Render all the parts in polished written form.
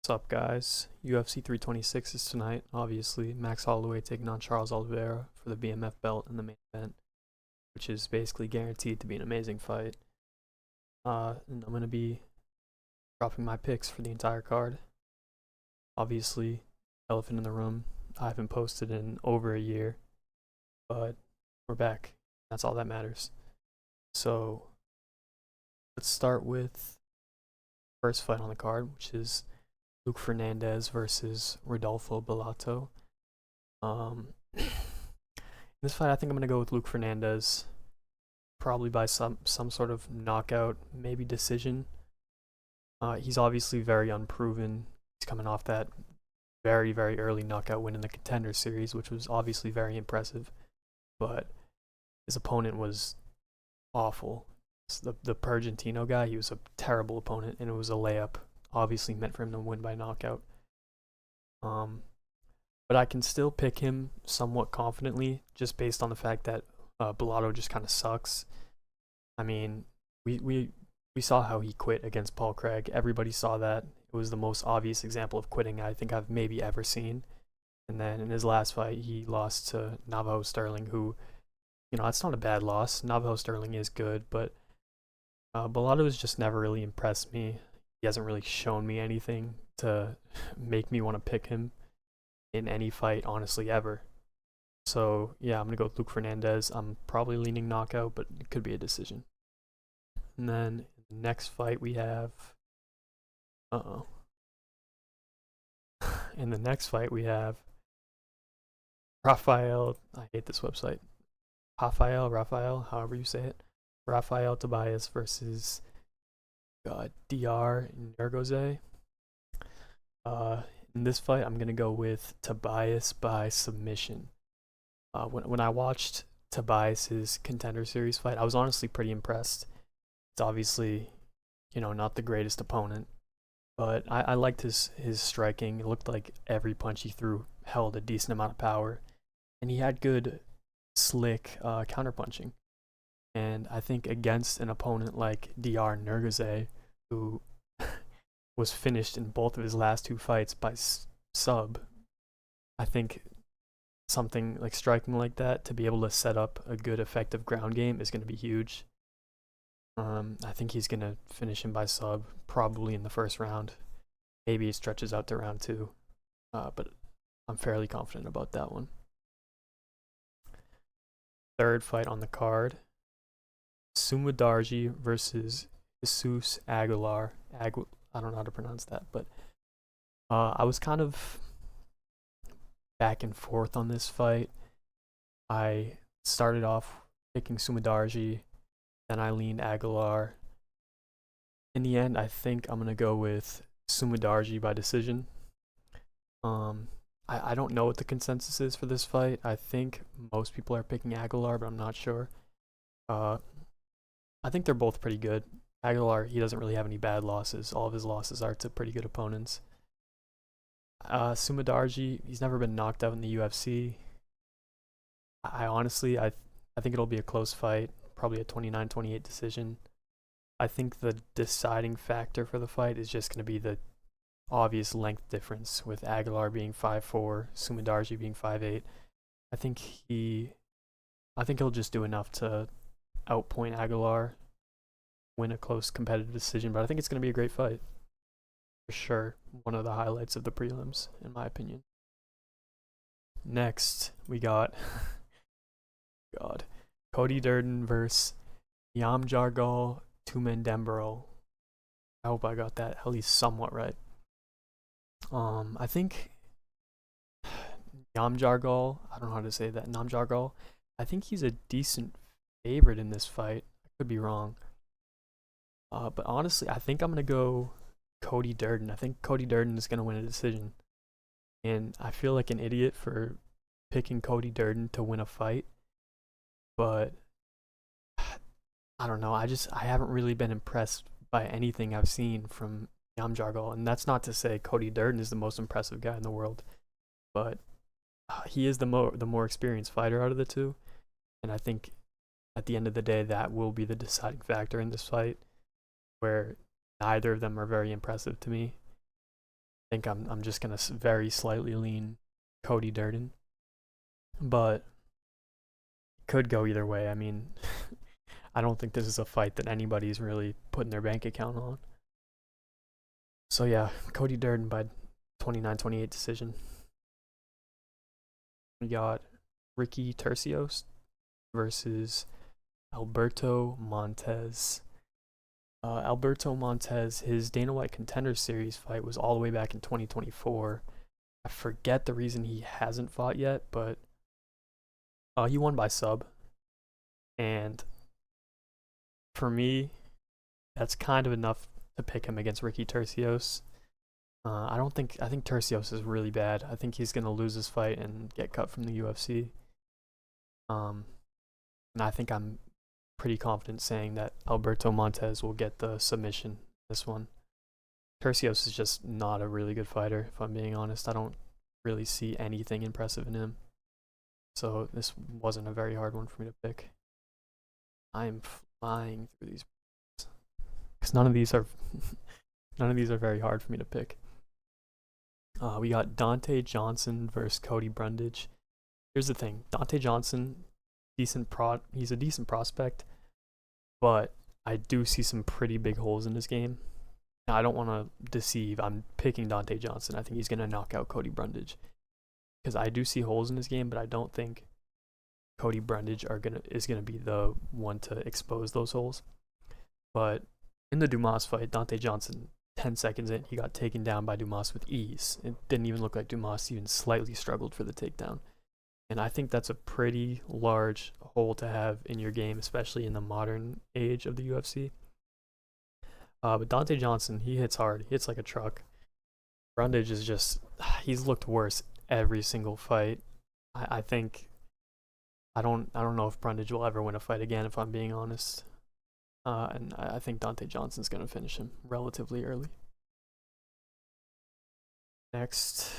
What's up, guys? UFC 326 is tonight. Obviously, Max Holloway taking on Charles Oliveira for the BMF belt in the main event, which is basically guaranteed to be an amazing fight. And I'm gonna be dropping my picks for the entire card. Obviously, elephant in the room. I haven't posted in over a year, but we're back. That's all that matters. So let's start with the first fight on the card, which is Luke Fernandez versus Rodolfo Bellato. In this fight, I think I'm gonna go with Luke Fernandez, probably by some sort of knockout, maybe decision. He's obviously very unproven. He's coming off that very early knockout win in the Contender Series, which was obviously very impressive. But his opponent was awful. The Pergentino guy, he was a terrible opponent, and it was a layup. Obviously meant for him to win by knockout. But I can still pick him somewhat confidently, just based on the fact that Bellato just kind of sucks. I mean, we saw how he quit against Paul Craig. Everybody saw that. It was the most obvious example of quitting I think I've maybe ever seen. And then in his last fight, he lost to Navajo Sterling, who, that's not a bad loss. Navajo Sterling is good, but Bellato has just never really impressed me. He hasn't really shown me anything to make me want to pick him in any fight, honestly, ever. So, yeah, I'm going to go with Luke Fernandez. I'm probably leaning knockout, but it could be a decision. And then the next fight we have... In the next fight we have Rafael... I hate this website. Rafael, however you say it. Rafael Tobias versus... DR Nergoze. In this fight, I'm gonna go with Tobias by submission. When I watched Tobias's Contender Series fight, I was honestly pretty impressed. It's obviously, not the greatest opponent, but I liked his striking. It looked like every punch he threw held a decent amount of power, and he had good, slick counterpunching. And I think against an opponent like DR Nergoze, who was finished in both of his last two fights by sub, I think something like striking like that to be able to set up a good, effective ground game is going to be huge. I think he's going to finish him by sub, probably in the first round. Maybe it stretches out to round two, but I'm fairly confident about that one. Third fight on the card. Sumadarji versus Jesus Aguilar. I don't know how to pronounce that, but I was kind of back and forth on this fight. I started off picking Sumadarji, then I leaned Aguilar. In the end, I think I'm going to go with Sumadarji by decision. I don't know what the consensus is for this fight. I think most people are picking Aguilar, but I'm not sure. I think they're both pretty good. Aguilar, he doesn't really have any bad losses. All of his losses are to pretty good opponents. Sumadarji, he's never been knocked out in the UFC. I honestly think it'll be a close fight, probably a 29-28 decision. I think the deciding factor for the fight is just going to be the obvious length difference, with Aguilar being 5'4", Sumadarji being 5'8". I think he'll just do enough to outpoint Aguilar, win a close competitive decision, but I think it's going to be a great fight. For sure, one of the highlights of the prelims, in my opinion. Next, we got Cody Durden versus Yamjargal Tumendembro. I hope I got that at least somewhat right. I think Yamjargal, I don't know how to say that, Namjargal, I think he's a decent favorite in this fight. I could be wrong. But honestly, I think I'm going to go Cody Durden. I think Cody Durden is going to win a decision. And I feel like an idiot for picking Cody Durden to win a fight. But I don't know. I haven't really been impressed by anything I've seen from Yamjargal. And that's not to say Cody Durden is the most impressive guy in the world. But he is the more experienced fighter out of the two. And I think at the end of the day, that will be the deciding factor in this fight, where neither of them are very impressive to me. think I'm just gonna very slightly lean Cody Durden, but could go either way. I mean, I don't think this is a fight that anybody's really putting their bank account on. So yeah, Cody Durden by 29-28 decision. We got Ricky Tercios versus Alberto Montez. Alberto Montez, his Dana White Contender Series fight was all the way back in 2024. I forget the reason he hasn't fought yet, but he won by sub. And for me, that's kind of enough to pick him against Ricky Tercios. I think Tercios is really bad. I think he's going to lose this fight and get cut from the UFC. And I think I'm pretty confident saying that Alberto Montez will get the submission in this one. Tercios is just not a really good fighter, if I'm being honest. I don't really see anything impressive in him. So this wasn't a very hard one for me to pick. I am flying through these because none of these are very hard for me to pick. We got Dante Johnson versus Cody Brundage. Here's the thing: Dante Johnson, he's a decent prospect, but I do see some pretty big holes in his game. Now, I don't want to deceive. I'm picking Dante Johnson. I think he's gonna knock out Cody Brundage because I do see holes in his game, but I don't think Cody Brundage is gonna be the one to expose those holes. But in the Dumas fight, Dante Johnson, 10 seconds in, he got taken down by Dumas with ease. It didn't even look like Dumas even slightly struggled for the takedown. And I think that's a pretty large hole to have in your game, especially in the modern age of the UFC. But Dante Johnson, he hits hard. He hits like a truck. Brundage is just, he's looked worse every single fight. I think, I don't know if Brundage will ever win a fight again, if I'm being honest. And I think Dante Johnson's going to finish him relatively early. Next,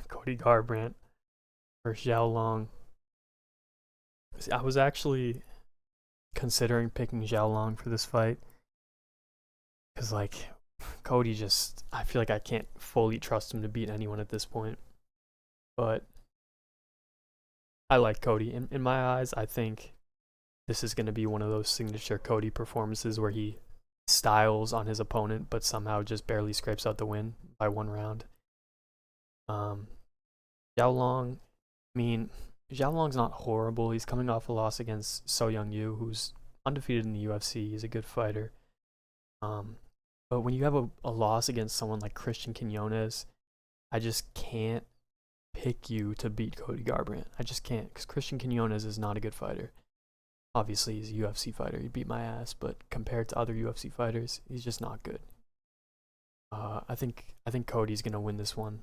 Cody Garbrandt versus Zhao Long. I was actually considering picking Zhao Long for this fight because, like, Cody just, I feel like I can't fully trust him to beat anyone at this point. But I like Cody. In my eyes, I think this is going to be one of those signature Cody performances where he styles on his opponent but somehow just barely scrapes out the win by one round. Zhao Long, Zhao Long's not horrible. He's coming off a loss against So Young Yu, who's undefeated in the UFC. He's a good fighter. But when you have a loss against someone like Christian Quinones, I just can't pick you to beat Cody Garbrandt. I just can't, because Christian Quinones is not a good fighter. Obviously, he's a UFC fighter. He beat my ass, but compared to other UFC fighters, he's just not good. I think Cody's gonna win this one.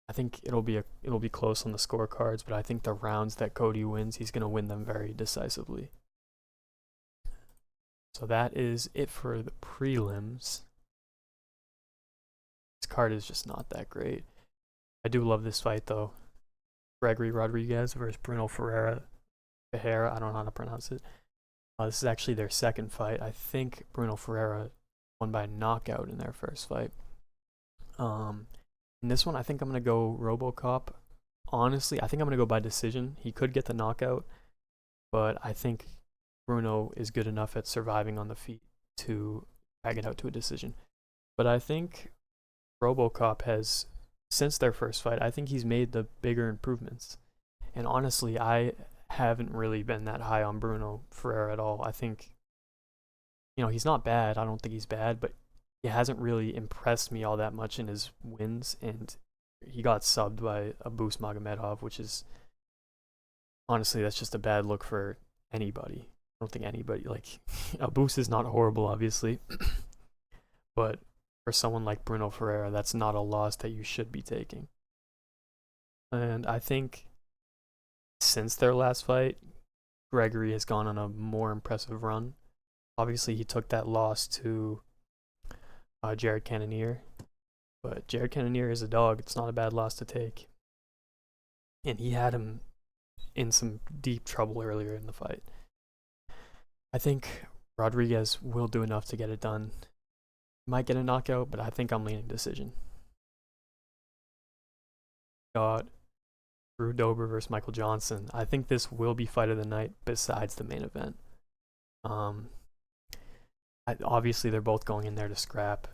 I think it'll be close on the scorecards, but I think the rounds that Cody wins, he's gonna win them very decisively. So that is it for the prelims. This card is just not that great. I do love this fight though. Gregory Rodriguez versus Bruno Ferreira, I don't know how to pronounce it. This is actually their second fight. I think Bruno Ferreira won by knockout in their first fight. In this one, I think I'm going to go RoboCop. Honestly, I think I'm going to go by decision. He could get the knockout, but I think Bruno is good enough at surviving on the feet to drag it out to a decision. But I think RoboCop has, since their first fight, I think he's made the bigger improvements. And honestly, I haven't really been that high on Bruno Ferreira at all. I think, he's not bad. I don't think he's bad, but he hasn't really impressed me all that much in his wins, and he got subbed by Abus Magomedov, which is, honestly, that's just a bad look for anybody. I don't think anybody, Abus is not horrible, obviously, but for someone like Bruno Ferreira, that's not a loss that you should be taking. And I think since their last fight, Gregory has gone on a more impressive run. Obviously, he took that loss to Jared Cannonier, but Jared Cannonier is a dog. It's not a bad loss to take. And he had him in some deep trouble earlier in the fight. I think Rodriguez will do enough to get it done. Might get a knockout, but I think I'm leaning decision. got Drew Dober versus Michael Johnson. I think this will be fight of the night besides the main event. Obviously, they're both going in there to scrap.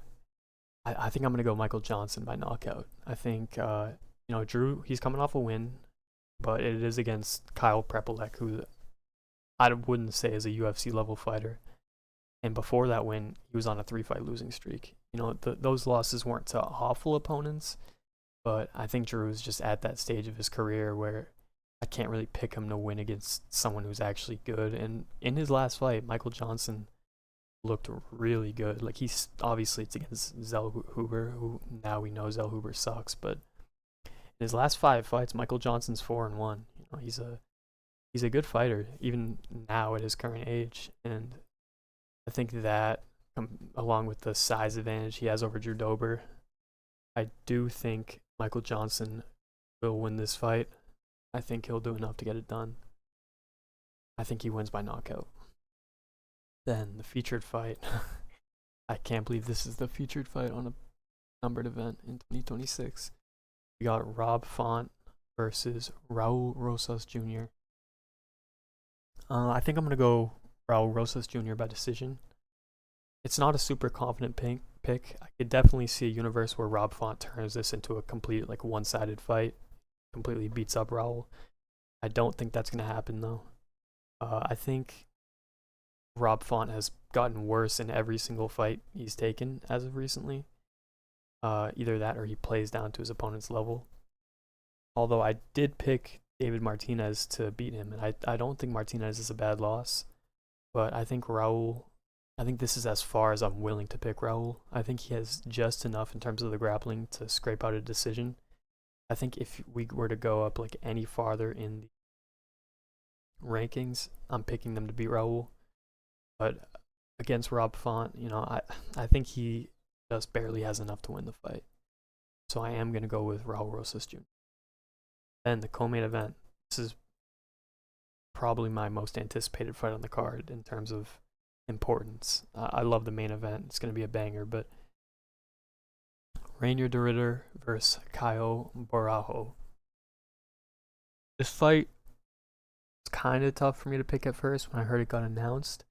I think I'm going to go Michael Johnson by knockout. I think, Drew, he's coming off a win, but it is against Kyle Prepolek, who I wouldn't say is a UFC level fighter. And before that win, he was on a 3-fight losing streak. Those losses weren't to awful opponents, but I think Drew is just at that stage of his career where I can't really pick him to win against someone who's actually good. And in his last fight, Michael Johnson looked really good. Like, it's against Zell Huber, who now we know Zell Huber sucks, but in his last 5 fights, Michael Johnson's 4-1. He's a good fighter even now at his current age, and I think that along with the size advantage he has over Drew Dober, I do think Michael Johnson will win this fight. I think he'll do enough to get it done. I think he wins by knockout. Then the featured fight. I can't believe this is the featured fight on a numbered event in 2026. We got Rob Font versus Raul Rosas Jr. I think I'm going to go Raul Rosas Jr. by decision. It's not a super confident pick. I could definitely see a universe where Rob Font turns this into a complete one-sided fight, completely beats up Raul. I don't think that's going to happen though. I think Rob Font has gotten worse in every single fight he's taken as of recently. Either that or he plays down to his opponent's level. Although I did pick David Martinez to beat him, and I don't think Martinez is a bad loss. But I think this is as far as I'm willing to pick Raul. I think he has just enough in terms of the grappling to scrape out a decision. I think if we were to go up any farther in the rankings, I'm picking them to beat Raul. But against Rob Font, I think he just barely has enough to win the fight. So I am going to go with Raul Rosas Jr. Then the co-main event. This is probably my most anticipated fight on the card in terms of importance. I love the main event. It's going to be a banger, but Reinier de Ridder versus Caio Borralho. This fight was kind of tough for me to pick at first when I heard it got announced.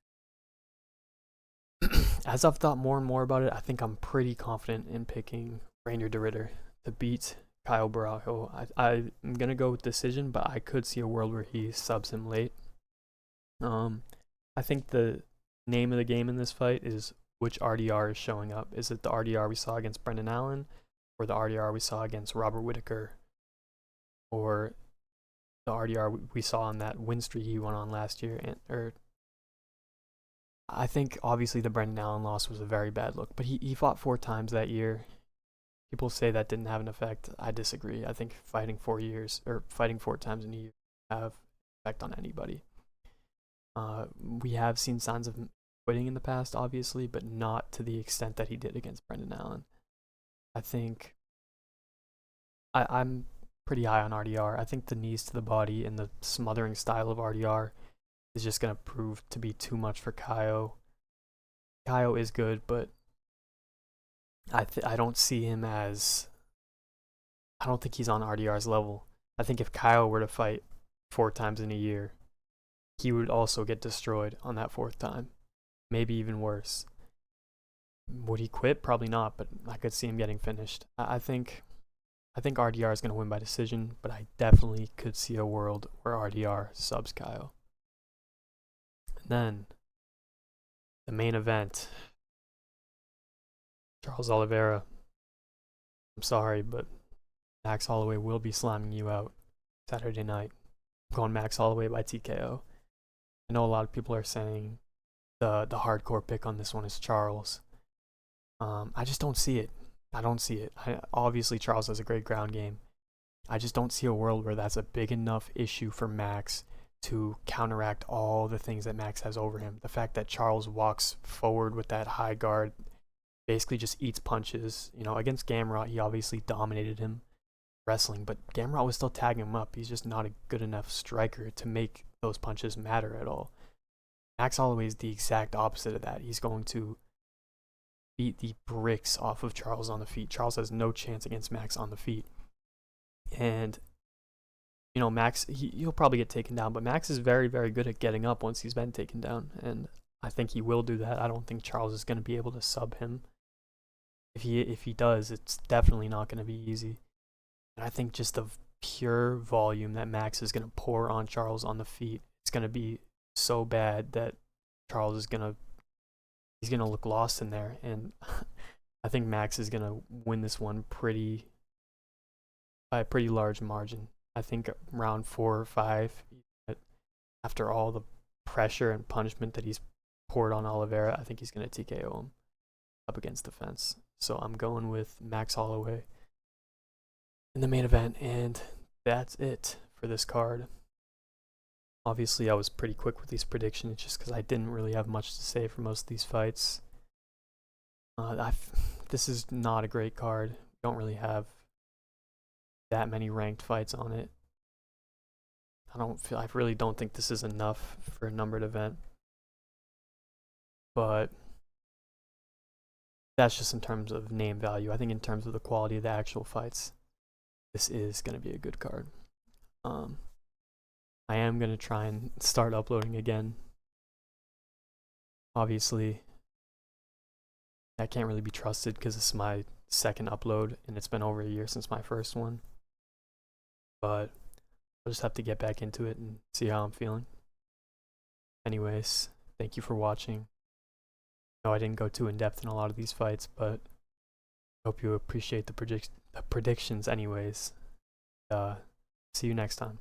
As I've thought more and more about it, I think I'm pretty confident in picking Reinier de Ridder to beat Caio Borralho. I'm going to go with decision, but I could see a world where he subs him late. I think the name of the game in this fight is which RDR is showing up. Is it the RDR we saw against Brendan Allen, or the RDR we saw against Robert Whittaker, or the RDR we saw on that win streak he went on last year? I think obviously the Brendan Allen loss was a very bad look, but he fought 4 times that year. People say that didn't have an effect. I disagree. I think fighting 4 times in a year have an effect on anybody. We have seen signs of quitting in the past, obviously, but not to the extent that he did against Brendan Allen. I think I'm pretty high on RDR. I think the knees to the body and the smothering style of RDR is just going to prove to be too much for Caio. Caio is good, but I don't see him as... I don't think he's on RDR's level. I think if Caio were to fight 4 times in a year, he would also get destroyed on that 4th time. Maybe even worse. Would he quit? Probably not, but I could see him getting finished. I think RDR is going to win by decision, but I definitely could see a world where RDR subs Caio. And then, the main event. Charles Oliveira. I'm sorry, but Max Holloway will be slamming you out Saturday night. I'm going Max Holloway by TKO. I know a lot of people are saying the hardcore pick on this one is Charles. I just don't see it. I don't see it. Obviously, Charles has a great ground game. I just don't see a world where that's a big enough issue for Max to counteract all the things that Max has over him. The fact that Charles walks forward with that high guard, basically just eats punches. Against Gamrot, he obviously dominated him wrestling, but Gamrot was still tagging him up. He's just not a good enough striker to make those punches matter at all. Max Holloway is the exact opposite of that. He's going to beat the bricks off of Charles on the feet. Charles has no chance against Max on the feet. And you know, Max, he'll probably get taken down, but Max is very, very good at getting up once he's been taken down, and I think he will do that. I don't think Charles is going to be able to sub him. If he does, it's definitely not going to be easy. And I think just the pure volume that Max is going to pour on Charles on the feet, it's going to be so bad that Charles is going to he's going to look lost in there, and I think Max is going to win this one by a pretty large margin. I think round 4 or 5, after all the pressure and punishment that he's poured on Oliveira, I think he's going to TKO him up against the fence. So I'm going with Max Holloway in the main event, and that's it for this card. Obviously, I was pretty quick with these predictions just because I didn't really have much to say for most of these fights. This is not a great card. We don't really have that many ranked fights on it. I really don't think this is enough for a numbered event. But that's just in terms of name value. I think in terms of the quality of the actual fights, this is going to be a good card. I am going to try and start uploading again. Obviously, that can't really be trusted because this is my second upload and it's been over a year since my first one. But I'll just have to get back into it and see how I'm feeling. Anyways, thank you for watching. No, I didn't go too in depth in a lot of these fights, but I hope you appreciate the predictions anyways. See you next time.